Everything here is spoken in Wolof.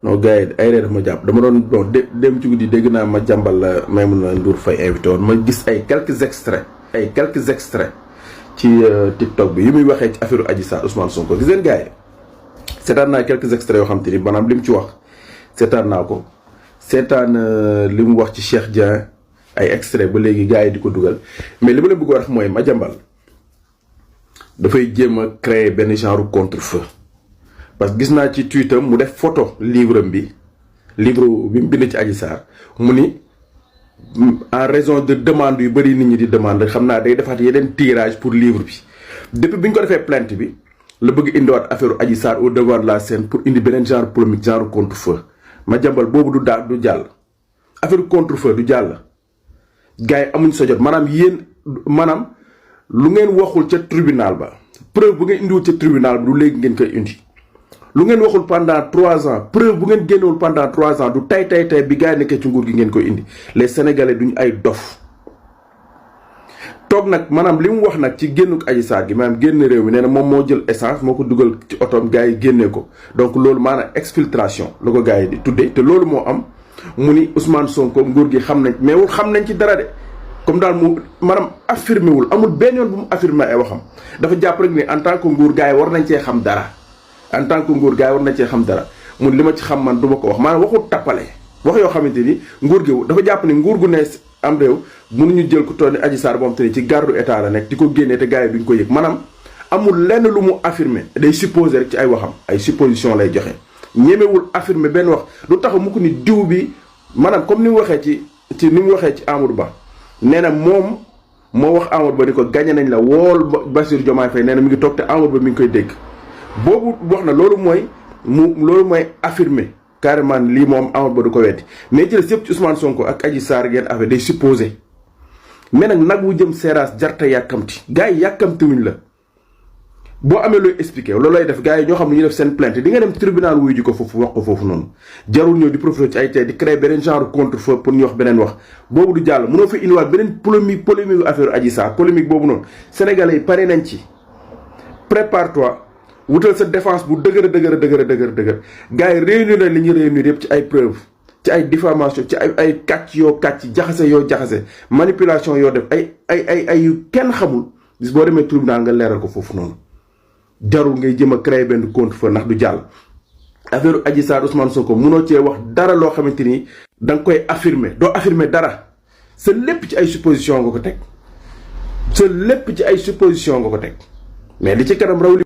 non gars yi ay ree daf ma jàpp dama doon bon dem ci guddi dégg naa ma jàmbal la Maimouna Ndour Faye invité woon ma gis ay quelques extraits ci TikTok bi yi muy waxee ci affaire Adji Sarr Ousmane Sonko gis ngeen gars yi seetaan naa quelques extraits yoo xam te ni maanaam li mu ci wax seetaan naa ko seetaan li mu wax ci Cheikh Dieng ay extrait ba léegi gars yi di ko dugal mais li ma leen bëgg a wax mooy ma jàmbal dafay jéem a créer benn genre contre-feu parce que gis naa ci Twitter mu def photo livre bi mu bind ci Adji Sarr mu ni en raison de demande yu bëri nit ñi di demande xam naa day defaat yeneen tirage pour livre bi depuis bi ñu ko defee plainte bi la bëgg indiwaat affaire Adji Sarr au devant de la scène pour indi beneen genre polémique genre contre-feu ma jàmbal boobu du jàll affaire contre-feu du jàll gars yi amuñ sa jot maanaam yéen maanaam lu ngeen waxul ca tribunal ba preuve bu ngeen indiwul ca tribunal ba du léegi ngeen koy indi lu ngeen waxul pendant 3 ans preuve bu ngeen génnewul pendant 3 ans du tay bi gars yi nekkee ci nguur gi ngeen koy indi les sénégalais duñu ay dof toog nag maanaam li mu wax nag ci génnuk Adji Sarr gi maanaam génn réew mi nee na moom moo jël essence moo ko dugal ci otoom gars yi génnee ko donc loolu maanaam exfiltration la ko gars yi di tuddee te loolu moo am mu ni Ousmane Sonko nguur gi xam nañ mais wul xam nañ ci dara de comme daal mu maanaam affirmé wul amul benn yoon bu mu affirmé ay waxam dafa jàpp rek ni en tant que nguur gars yi war nañ cee xam dara en tant que nguur gars yi war nañ cee xam dara mun li ma ci xam man du ma ko wax maanaam waxu tappale wax yoo xamante ni nguur gi dafa jàpp ni nguur gu ne am réew mënuñu jël ku toll ni Adji Sarr moom te ni ci gardu état la nekk di ko génnee te gars yi duñ ko yëg maanaam amul lenn lu mu affirmé day supposé rek ci ay waxam ay supposition lay joxe ñemewul affirmé benn wax lu tax mu ko ni diw bi maanaam comme ni mu waxee ci ni mu waxee ci Amadou Ba nee na moom moo wax Amadou Ba ni ko gagné nañ la wool Bassirou Diomaye Faye nee na mi ngi toog te Amadou Ba mi ngi koy dégg boobu wax na loolu mooy affirmé carrément lii moom Amadou Ba du ko weddi mais jël yëpp ci Ousmane Sonko ak Adji Sarr ngeen affaire day supposé mais nag wu jëm seeraas jarta yàkkamti gars yi yàkkamtiwuñ la boo amee looy expliqué loolu lay def gars yi ñoo xam ne ñu def seen plainte di nga dem tribunal wuyu ji ko foofu wax ko foofu noonu jarul ñëw di profité ci ay tey di créer beneen genre contre-feu pour ñu wax beneen wax boobu du jàll mënoo fi indiwaat beneen polémique affaire Adji Sarr polémique boobu noonu sénégalais yi pare nañ ci prépare-toi wutal sa défense bu dëgër gars yi réunir na li ñu réunir yëpp ci ay preuve ci ay diffamation ci ay kàcc yoo kàcc jaxase yoo jaxase manipulation yoo def ay yu kenn xamul bis boo demee tribunal nga leeral ko foofu noonu jarul ngay jëm a créer benn contre-feu ndax du jàll affaire Adji Sarr Ousmane Sonko munoo cee wax dara loo xamante ni da nga koy affirmer doo affirmer dara sa lépp ci ay supposition nga ko teg mais li ci kanam raw li